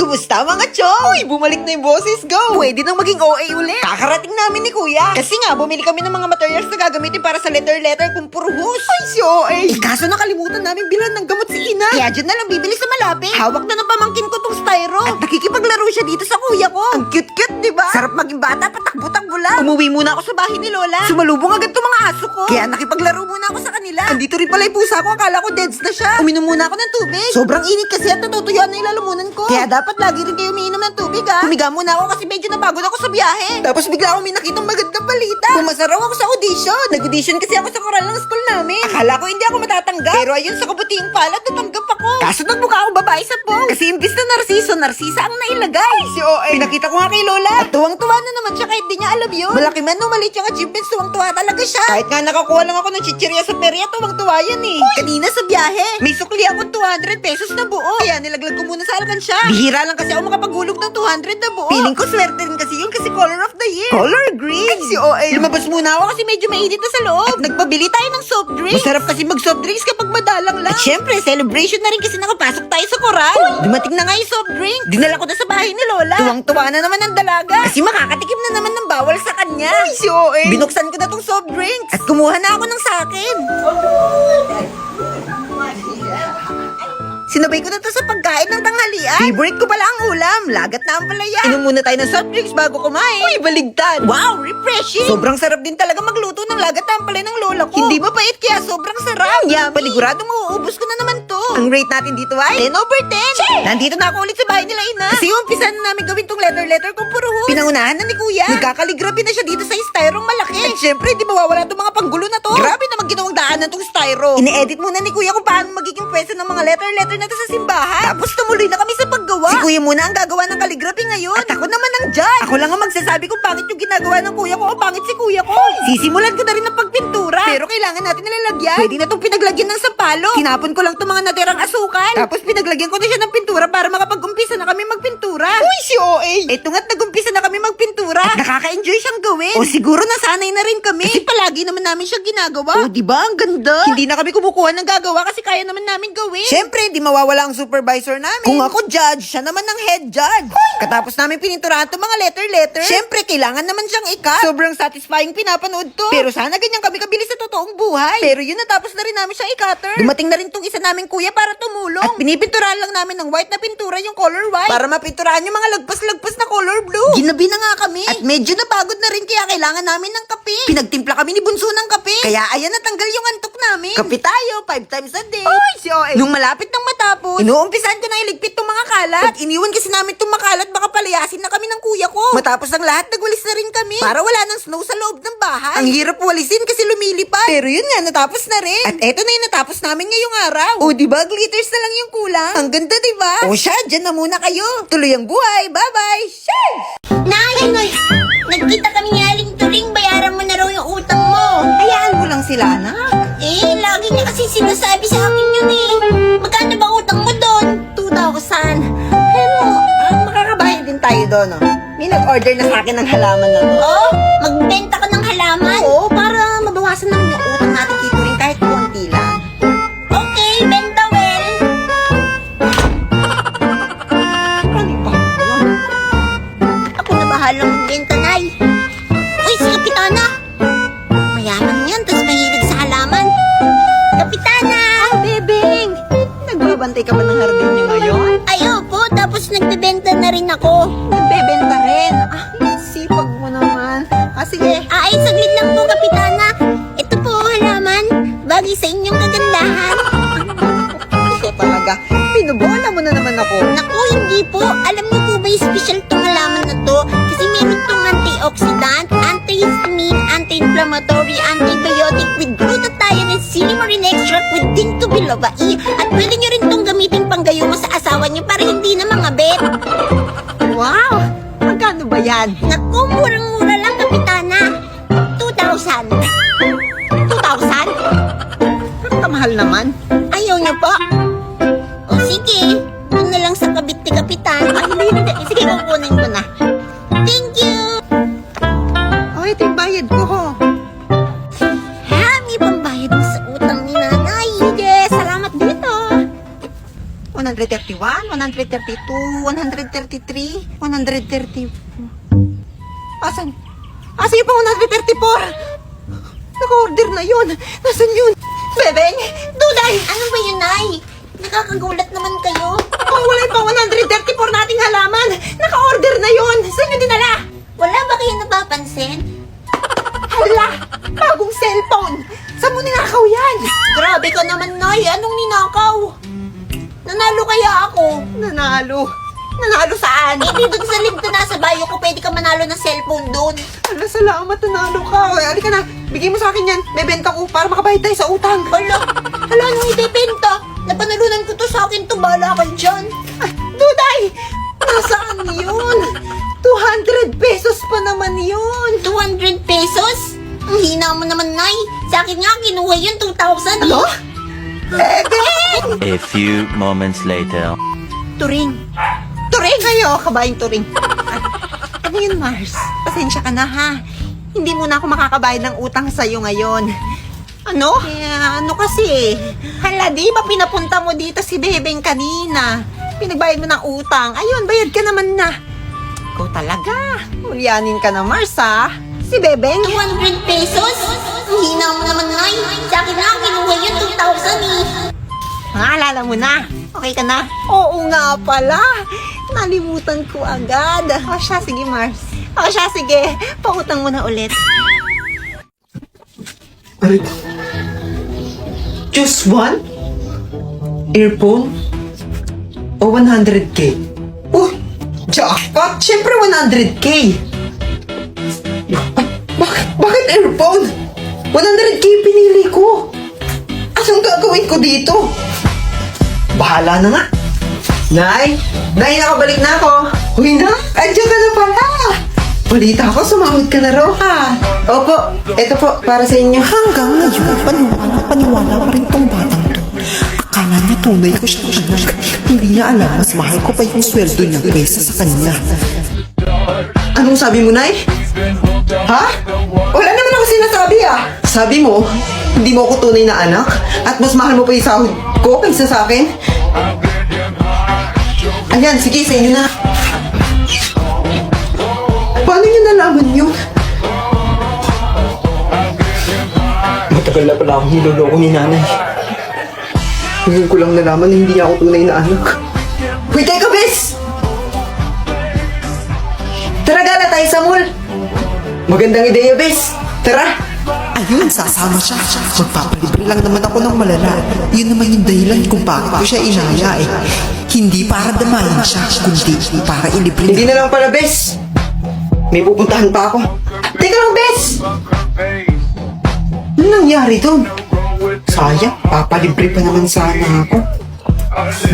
Kumusta mga chong? Uy, bumalik na yung boses, go! Pwede nang maging OA ulit. Kakarating namin ni Kuya. Kasi nga, bumili kami ng mga materials na gagamitin para sa letter kung puro hus. Ay, si OA. Kaso nakalimutan namin bilhan ng gamot si Ina. Kaya dyan na lang bibili sa malapit. Hawak na ng pamangkin ko tong styro. At nakikipaglaro siya dito sa kuya ko. Ang cute-cute, di ba? Sarap maging bata, patakbo-takbo lang. Umuwi muna ako sa bahay ni Lola. Sumalubong agad tong mga aso ko. Kaya nakipaglaro muna ako sa kanila. Andito rin pala yung pusa ko. Akala ko deads na siya. Uminom muna ako ng tubig. Sobrang init kasi at natutuyuan na yung lalamunan ko. Kaya dapat lagi rin kayo umiinom ng tubig, ha? Humiga muna ako kasi medyo napagod ako sa biyahe. Tapos bigla akong may nakitang magandang balita. Pumasa raw ako sa audition. Nag-audition kasi ako sa koral ng school namin. Akala ko hindi ako matatanggap. Pero ayun, sa kabutihang palad, natanggap ako. Kaso nagmukha akong babae sa pong. Kasi imbis na narsisa ang nailagay. Si OA. Pinakita ko nga kay Lola. At tuwang-tuwa na naman siya kahit di niya alam yun. Malaki man o maliit yung achievements, tuwang-tuwa talaga siya. Kahit nga nakakuha lang ako ng chichirya sa perya, tuwang-tuwa yan eh. Kanina sa biyahe, may sukli ako 200 pesos na buo. Kaya nilaglag ko muna sa alkansya. Bihira lang kasi ako makapaghulog ng 200 na buo. Feeling ko swerte rin kasi yun kasi color of the year. Color green. Ay, si OA. Lumabas muna ako kasi medyo mainit na sa loob. At nagpabili tayo ng soft drinks. Masarap kasi mag soft drinks kapag madalang lang. At syempre, celebration na rin kasi nakapasok tayo sa koral. Dumating na nga yung soft drink. Dinala ko na sa bahay ni Lola. Tuwang-tuwa na naman ang dalaga. Kasi makakatikim na naman ng bawal sa kanya. Ay, si OA. Binuksan ko na tong soft drinks. At kumuha na ako ng sakin. Sinabay ko na to sa pagkain ng tanghalian. Favorite ko pala ang ulam. Lagat na ang palaya. Inom muna tayo ng soft drinks bago kumain. Uy, baligtad. Wow, refreshing. Sobrang sarap din talaga magluto ng lagat na ang palaya ng lola ko. Hindi mapait kaya sobrang sarap. Yummy. Paniguradong mauubos ko na naman to. Ang rate natin dito ay 10/10. Nandito na ako ulit sa bahay nila Ina. Kasi umpisa na namin gawin tong letter kung puro hus. Pinangunahan na ni Kuya. Nagkakaligrabe na siya dito sa styrong malaki. At syempre, di mawawala tong mga panggulo na to. Grabe naman ginawang daanan tong styro. Ine-edit muna ni Kuya kung paano magiging pwesto ng mga letter na to sa simbahan. Tapos tumuloy na kami sa paggawa. Si Kuya muna ang gagawa ng calligraphy ngayon. At ako naman ang judge. Ako lang ang magsasabi kung pangit yung ginagawa ng Kuya ko o pangit si Kuya ko. Sisimulan ko na rin ng pagpintura. Pero kailangan natin nilalagyan. Pwede na itong pinaglagyan ng sampalo. Tinapon ko lang itong mga natirang asukal. Tapos pinaglagyan ko na siya ng pintura para makapag-umpisa na kami magpintura. Uy, si OA! Eto nga't nag-umpisa na kami magpintura. At nakaka-enjoy siyang gawin. O siguro nasanay na rin kami. Kasi palagi naman namin siya ginagawa. O diba? Ang ganda. Hindi na kami kumukuha ng gagawa kasi kaya naman namin gawin. Syempre, di mawawala ang supervisor namin. Kung ako judge, siya naman ang head judge. Katapos namin pininturahan itong mga letter. Syempre, kailangan naman siyang ikat. Sobrang satisfying pinapanood to. Pero sana ganyan kami kabilis sa totoong buhay. Pero yun, natapos na rin namin siya i-cutter. Dumating na rin tong isa naming kuya para tumulong. At pinipinturahan lang namin ng white na pintura yung color white. Para mapinturahan yung mga lagpas-lagpas na color blue. Ginabi na nga kami. At medyo napagod na rin kaya kailangan namin ng kape. Pinagtimpla kami ni Bunso ng kape. Kaya ayan, natanggal yung antok namin. Kape tayo, 5 times a day. Uy, si OA. Nung malapit nang matapos, inuumpisahan ko na iligpit tong mga kalat. At iniwan kasi namin tong makalat, baka palayasin na kami ng kuya ko. Matapos ang lahat, nagwalis na rin kami. Para wala ng snow sa loob ng bahay. Ang hirap walisin kasi lumilipad. Pero yun nga, natapos na rin. At eto na yung natapos namin ngayong araw. O diba, glitters na lang yung kulang. Ang ganda diba? O siya, dyan na muna kayo. Tuloy ang buhay. Bye-bye. Sheesh! Nay! Nagkita kami ni Aling Turing, bayaran mo na raw yung utang mo. Hayaan mo lang sila, anak. Lagi niya kasi sinasabi sa akin yun eh. Magkano ba utang mo doon? 2,000. Pero, makakabayad din tayo doon, no? May nag-order na sa akin ng halaman na to. Oh, magbenta ka ng halaman? Oo, para mabawasan naman yung utang natin kay Turing kahit konti lang. Okay, benta well. Ano ba yun? Ako na bahalang magbenta, Nay. Uy, si Kapitana. Mayaman yan, tapos mahilig sa halaman. Kapitana! Bebeng! Nagbabantay ka ba ng hardin niyo ngayon? Ay, opo, tapos nagbebenta na rin ako. Nagbebenta rin. Sipag mo naman. Sige. Ay, saglit lang po, Kapitana. Ito po, halaman. Bagay sa inyong kagandahan. Ito talaga. Pinubola mo na naman ako. Naku, hindi po. Alam niyo po ba yung special tong halaman na to? Kasi meron tong antioxidant, antihistamine, anti-inflammatory, antibiotic with glutathione and silymarin extract with ginkgo biloba E. At pwede niyo rin tong gamitin panggayuma sa asawa niyo para hindi na mangabit. Wow! Magkano ba yan? Naku, murang-mura lang, Kapitana. 2,000. 2,000? Ang kamahal naman. Ayaw niyo po? O sige, doon na lang sa kabit ni Kapitan. Ay, hindi. Sige, kukunin ko na. Thank you! Oh, ito yung bayad ko, ho. Ha, may pambayad sa utang ni Nanay. Sige, salamat dito. 131, 132, 132, 133, 130. Asan? Asan yung pa 134? Naka-order na yun. Nasaan yun? Bebeng! Duday! Ano ba yun, Nay? Nakakagulat naman kayo. Kung wala yung pa 134 nating halaman, naka-order na yun. Saan nyo dinala? Wala ba kayo napapansin? Hala! Bagong cellphone! Saan mo ninakaw yan? Grabe ka naman, Nay. Anong ninakaw? Nanalo kaya ako? Nanalo? Nanalo saan? Eh, di doon sa link na nasa bio ko, pwede ka manalo ng cellphone doon. Hala, salamat. Nanalo ka. O, halika na. Bigay mo sa akin yan. Bebenta ko para makabayad tayo sa utang. Hala, anong ibebenta? Napanalunan ko to sa akin to, bahala ka dyan. Ah, Duday! Nasaan yun? 200 pesos pa naman yun. 200 pesos? Ang hina mo naman, Nay. Sa akin nga, kinuha yun 2,000. Ano? Bebeng! A few moments later. Turing. Turing kayo, kabayang turing. Ano yun, Mars? Pasensya ka na, ha? Hindi mo na ako makakabayad ng utang sa'yo ngayon. Ano? Ano kasi? Hala, di ba pinapunta mo dito si Bebeng kanina? Pinagbayad mo ng utang. Ayun, bayad ka naman na. Ikaw talaga. Ulyanin ka na, Mars, ha? Si Bebeng? 200 pesos? Ang hina mo naman, Nay. Sa akin nga, kinuha yun 2,000 eh. Maalala mo na. Okay ka na? Oo nga pala. Nalimutan ko agad. O siya, sige, Mars. O siya, sige. Pautang mo na ulit. Aray. Just one? Earphone? O 100K? Uy! Jackpot! Siyempre 100K! Bakit earphone? 100K pinili ko! Anong gagawin ko dito? Bahala na nga! Nay! Nay, nakabalik na ako! Uy na! Andiyan ka na pala! Balita ko, sumahod ka na raw ha! Opo, eto po, para sa inyo. Hanggang ngayon, paniwala pa rin tong batang to. Akala niya tunay ko siya anak. Hindi niya alam, mas mahal ko pa yung sweldo niya kaysa sa kanya. Anong sabi mo, Nay? Ha? Wala naman ako sinasabi ah! Sabi mo, hindi mo ako tunay na anak? At mas mahal mo pa yung sahod ko kaysa sa akin? Ayan, sige, sa inyo na. Paano niyo nalaman yun? Matagal na pala akong niloloko ni nanay. Ngayon ko lang nalaman na hindi ako tunay na anak. Uy, teka, bes! Tara, gala tayo sa mall. Magandang ideya, bes. Tara. Ayun, sasama siya. Magpapalibre lang naman ako ng malala. Yun naman yung dahilan kung bakit ko siya inaya eh. Hindi para damayin siya, kundi para ilibre Hindi na lang pala, bes. May pupuntahan pa ako. Teka lang, bes. Ano nangyari doon? Sayang, papalibre pa naman sana ako.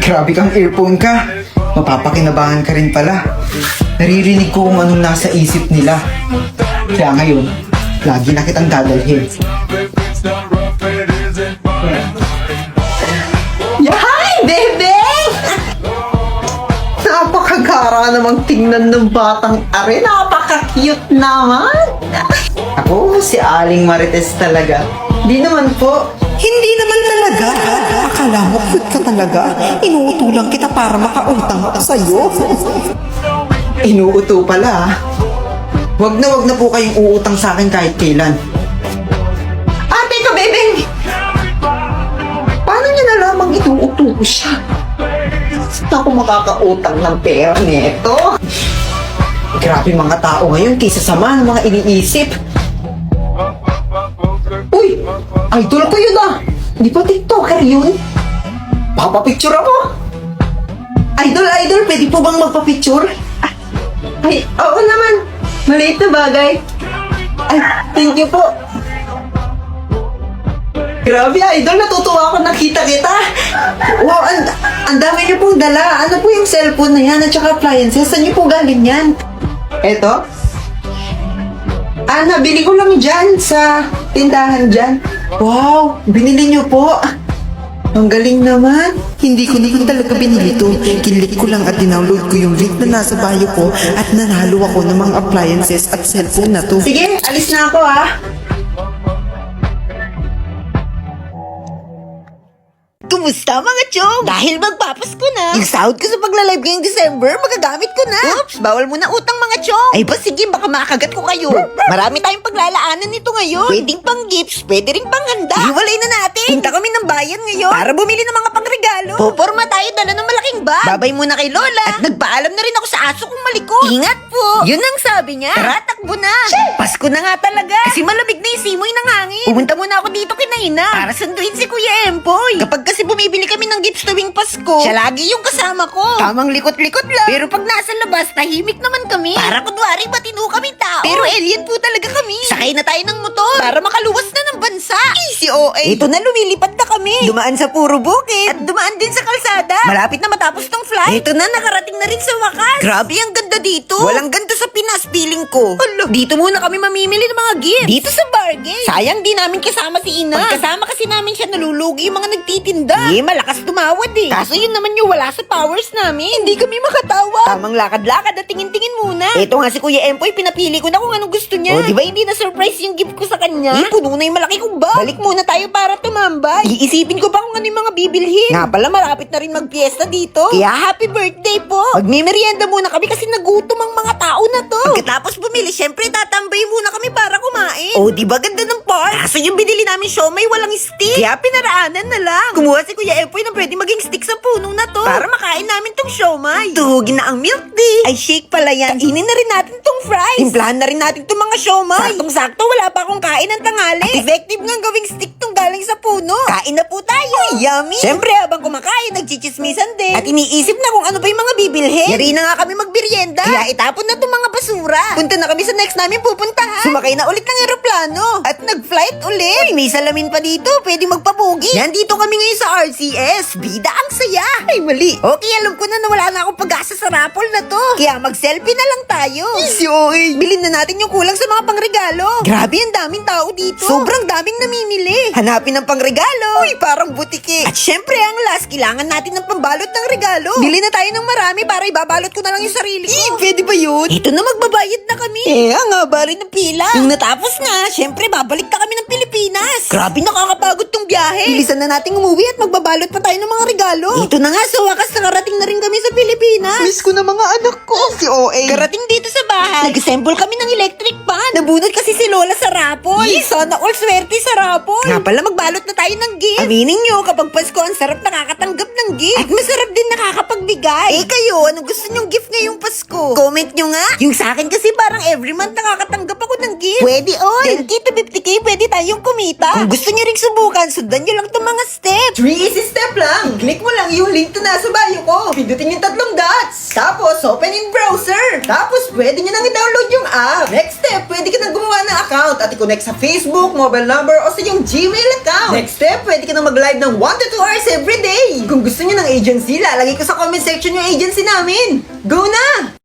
Grabe kang earphone ka. Mapapakinabangan ka rin pala. Naririnig ko kung anong nasa isip nila. Kaya ngayon, lagi na kitang dadalhin. Yahay, bebeng! Napakagara namang tingnan ng batang are. Napaka-cute naman. Ako, si Aling Marites talaga. Di naman po. Hindi naman talaga. Akala mo cute ka talaga. Inuutulang kita para makautang ako sa'yo. Inuuto pala ah. Wag na po kayong uutang sa akin kahit kailan. Ate ka, bebeng! Paano niya nalamang inuuto ko siya? Saan ako makakautang ng pera nito? Grabe mga tao ngayon kaysa sama ng mga iniisip. Uy! Idol ko yun ah! Di ba TikToker yun? Papapicture ako! Idol, pwede po bang magpapicture? Ay, oo naman! Maliit na bagay. Ay, thank you po. Grabe, idol. Natutuwa ako nakita kita. Wow, ang dami niyo pong dala. Ano po yung cellphone na yan at saka appliances? Saan niyo po galing yan? Eto? Nabili ko lang dyan sa tindahan dyan. Wow, binili niyo po. Ang galing naman. Hindi ko naman talaga binili to. Kinlik ko lang at dinownload ko yung link na nasa bio ko at nanalo ako ng mga appliances at cellphone na to. Sige, alis na ako ha. Kumusta mga chong? Dahil magpapasko na. Yung sahod ko sa pagla-live ngayong December, magagamit ko na. Oops, bawal mo na utang mga chong. Ay ba sige, baka makagat ko kayo. Marami tayong paglalaanan nito ngayon. Pwedeng pang gifts, pwede rin pang handa. Hiwalay na natin. Punta kami ng bayan ngayon para bumili ng mga pangregalo. Poporma tayo, dala ng malaking bag. Babay muna kay Lola. At nagpaalam na rin ako sa aso kong malikot. Ingat po. Yun ang sabi niya. Tara, takbo na. Pasko na nga talaga. Kasi malamig na yung simoy ng hangin. Pumunta muna ako dito kina Ina para sunduin si Kuya Empoy. Kapag kasi bumibili kami ng gifts tuwing Pasko, siya lagi yung kasama ko. Tamang likot-likot lang. Pero pag nasa labas, tahimik naman kami. Para kunwari matino kami tao. Pero alien po talaga kami. Sakay na tayo ng motor para makaluwas na ng bansa. Easy OA. Ito na, lumilipad na kami. Dumaan sa puro bukid. At dumaan din sa kalsada. Malapit na matapos tong flight. Ito na, nakarating na rin sa wakas. Grabe, ang ganda dito. Walang ganito sa Pinas, feeling ko. Alo, dito muna kami mamimili ng mga gifts. Dito sa bargain. Sayang di namin kasama si Ina. Pagkasama kasi namin siya, nalulugi yung mga nagtitinda. Malakas tumawad eh. Kaso yun naman yung wala sa powers namin. Hindi kami makatawa. Tamang lakad-lakad at tingin-tingin muna. Ito nga si Kuya Empoy, pinapili ko na kung anong gusto niya. O, di ba hindi na-surprise yung gift ko sa kanya? Puno na yung malaki kong bag. Balik muna tayo para tumambay. Iisipin ko pa kung ano yung mga bibilhin. Nga pala, malapit na rin magpiesta dito. Kaya happy birthday po. Magmimerienda muna kami kasi nagutom ang mga tao na to. Pagkatapos bumili, syempre tatambay muna kami para kumain. O, di ba ganda ng part? Kaso yung binili namin siomay walang stick. Kaya pinaraanan na lang. Kumuha si Kuya Empoy na pwede maging stick sa puno na to. Para makain namin tong siomay. Tuhugin na ang milk tea. Ay, shake pala yan. Kainin na rin natin tong fries. Timplahan na rin natin tong mga siomay. Saktong-sakto, wala pa akong kain ng tanghali. At effective nga gawing stick tong galing sa puno. Kain na po tayo. Ay, yummy. Siyempre, habang kumakain, nagchichismisan din. At iniisip na kung ano pa yung mga bibilhin. Yari na nga kami magbiryenda. Kaya itapon na tong mga basura. Punta na kami sa next namin pupuntahan. Sumakay na ulit ng eroplano. At nag-flight ulit. Uy, may salamin pa dito. Pwede magpapugi. Yan, dito kami ngayon sa RCS. Bida ang saya. Ay, mali. Okay, alam ko na wala na akong pag-asa sa raffle na to. Kaya mag-selfie na lang tayo. Easy, okay. Bilhin na natin yung kulang sa mga pangregalo. Grabe, ang daming tao dito. Sobrang daming namimili. Hanapin ng pangregalo. Uy, parang butike. At syempre, ang last, kailangan natin ng pambalot ng regalo. Bili na tayo ng marami para ibabalot ko na lang yung sarili ko. Pwede ba yun? Ito na, magbabayad na kami. Ang haba rin ng pila. Yung natapos na, syempre, babalik na kami ng Pilipinas. Grabe, nakakapagod tong biyahe. Bilisan na natin umuwi at magbabalot pa tayo ng mga regalo. Ito na nga, sa wakas, nakarating na rin kami sa Pilipinas. Miss ko na mga anak ko. Si OA. Karating dito sa bahay. Nag-assemble kami ng electric pan. Nabunod kasi si Lola sa rapol. Sana all swerte sa rapol. Nga pala, magbalot na tayo ng gift. Aminin nyo, kapag Pasko, ang sarap nakakatanggap ng gift. At masarap din nakakapagbigay. Kayo, anong gusto nyong gift ngayong Pasko? Comment nyo nga. Yung sa akin kasi parang every month nakakatanggap ako ng gift. Pwede all. 10K to 50K, pwede tayong kumita. Kung gusto nyo rin subukan, sundan nyo lang itong mga steps. 3 easy step lang. Click mo lang yung link to nasa bio ko. Pindutin yung 3 dots. Tapos, open in browser. Tapos, pwede nyo nang i-download yung app. Next step, pwede ka nang gumawa ng account at i-connect sa Facebook, mobile number, o sa yung Gmail account. Next step, pwede ka nang mag-live ng 1 to 2 hours every day. Kung gusto nyo ng agency, lalagay ko sa comment section yung agency namin. Go na!